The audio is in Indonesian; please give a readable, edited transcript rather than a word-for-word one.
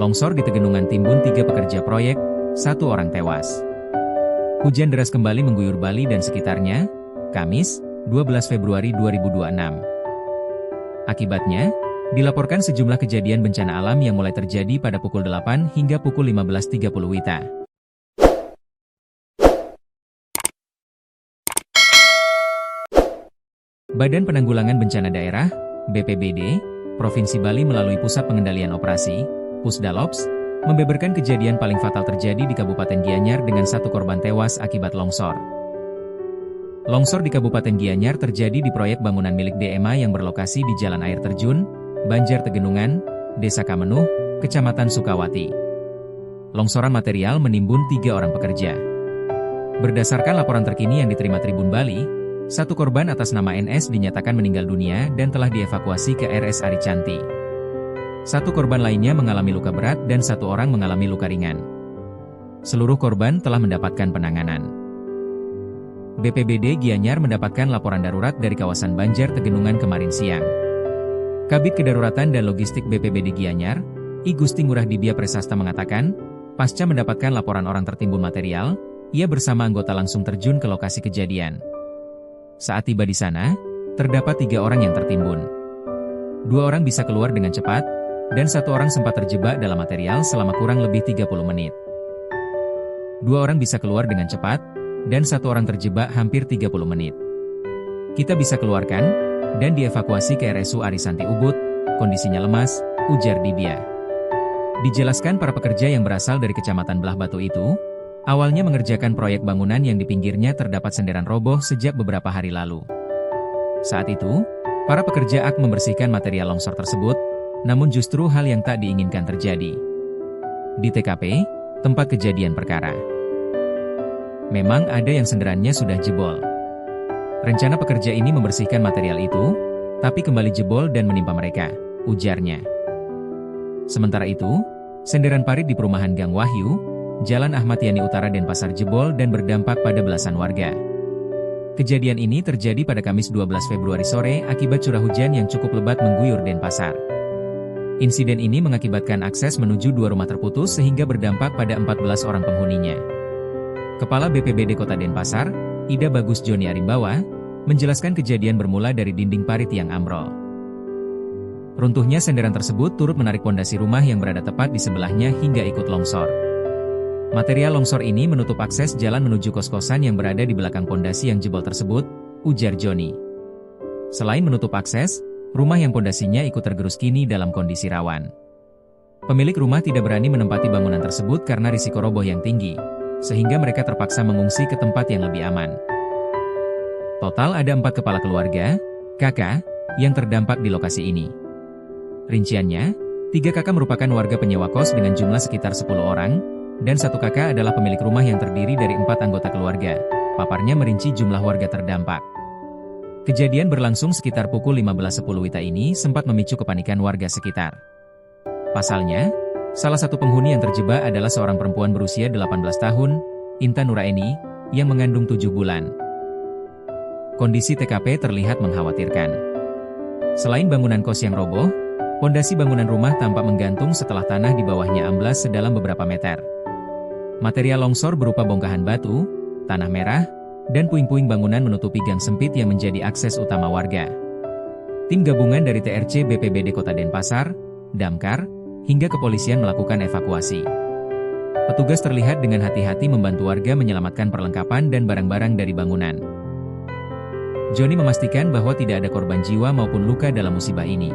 Longsor di Tegenungan timbun 3 pekerja proyek, 1 orang tewas. Hujan deras kembali mengguyur Bali dan sekitarnya, Kamis, 12 Februari 2026. Akibatnya, dilaporkan sejumlah kejadian bencana alam yang mulai terjadi pada pukul 8 hingga pukul 15.30 WITA. Badan Penanggulangan Bencana Daerah, BPBD, Provinsi Bali melalui Pusat Pengendalian Operasi, Pusdalops, membeberkan kejadian paling fatal terjadi di Kabupaten Gianyar dengan 1 korban tewas akibat longsor. Longsor di Kabupaten Gianyar terjadi di proyek bangunan milik DMA yang berlokasi di Jalan Air Terjun, Banjar Tegenungan, Desa Kamenuh, Kecamatan Sukawati. Longsoran material menimbun 3 orang pekerja. Berdasarkan laporan terkini yang diterima Tribun Bali, 1 korban atas nama NS dinyatakan meninggal dunia dan telah dievakuasi ke RS Aricanti. 1 korban lainnya mengalami luka berat dan 1 orang mengalami luka ringan. Seluruh korban telah mendapatkan penanganan. BPBD Gianyar mendapatkan laporan darurat dari kawasan Banjar Tegenungan kemarin siang. Kabid Kedaruratan dan Logistik BPBD Gianyar, I Gusti Ngurah Dibia Presasta mengatakan, pasca mendapatkan laporan orang tertimbun material, ia bersama anggota langsung terjun ke lokasi kejadian. Saat tiba di sana, terdapat 3 orang yang tertimbun. 2 orang bisa keluar dengan cepat, dan 1 orang sempat terjebak dalam material selama kurang lebih 30 menit. 2 orang bisa keluar dengan cepat, dan 1 orang terjebak hampir 30 menit. Kita bisa keluarkan, dan dievakuasi ke RSU Arisanti Ubud, kondisinya lemas, ujar Dibia. Dijelaskan para pekerja yang berasal dari Kecamatan Belah Batu itu, awalnya mengerjakan proyek bangunan yang di pinggirnya terdapat senderan roboh sejak beberapa hari lalu. Saat itu, para pekerja membersihkan material longsor tersebut, namun justru hal yang tak diinginkan terjadi. Di TKP, tempat kejadian perkara, memang ada yang senderannya sudah jebol. Rencana pekerja ini membersihkan material itu, tapi kembali jebol dan menimpa mereka, ujarnya. Sementara itu, senderan parit di perumahan Gang Wahyu, Jalan Ahmad Yani Utara Denpasar jebol dan berdampak pada belasan warga. Kejadian ini terjadi pada Kamis 12 Februari sore akibat curah hujan yang cukup lebat mengguyur Denpasar. Insiden ini mengakibatkan akses menuju 2 rumah terputus sehingga berdampak pada 14 orang penghuninya. Kepala BPBD Kota Denpasar, Ida Bagus Joni Arimbawa, menjelaskan kejadian bermula dari dinding parit yang ambrol. Runtuhnya senderan tersebut turut menarik pondasi rumah yang berada tepat di sebelahnya hingga ikut longsor. Material longsor ini menutup akses jalan menuju kos-kosan yang berada di belakang pondasi yang jebol tersebut, ujar Joni. Selain menutup akses, rumah yang pondasinya ikut tergerus kini dalam kondisi rawan. Pemilik rumah tidak berani menempati bangunan tersebut karena risiko roboh yang tinggi, sehingga mereka terpaksa mengungsi ke tempat yang lebih aman. Total ada 4 kepala keluarga, kakak, yang terdampak di lokasi ini. Rinciannya, 3 kakak merupakan warga penyewa kos dengan jumlah sekitar 10 orang, dan 1 kakak adalah pemilik rumah yang terdiri dari 4 anggota keluarga. Paparnya merinci jumlah warga terdampak. Kejadian berlangsung sekitar pukul 15.10 WITA ini sempat memicu kepanikan warga sekitar. Pasalnya, salah satu penghuni yang terjebak adalah seorang perempuan berusia 18 tahun, Intan Nuraini, yang mengandung 7 bulan. Kondisi TKP terlihat mengkhawatirkan. Selain bangunan kos yang roboh, pondasi bangunan rumah tampak menggantung setelah tanah di bawahnya amblas sedalam beberapa meter. Material longsor berupa bongkahan batu, tanah merah, dan puing-puing bangunan menutupi gang sempit yang menjadi akses utama warga. Tim gabungan dari TRC BPBD Kota Denpasar, Damkar, hingga kepolisian melakukan evakuasi. Petugas terlihat dengan hati-hati membantu warga menyelamatkan perlengkapan dan barang-barang dari bangunan. Joni memastikan bahwa tidak ada korban jiwa maupun luka dalam musibah ini.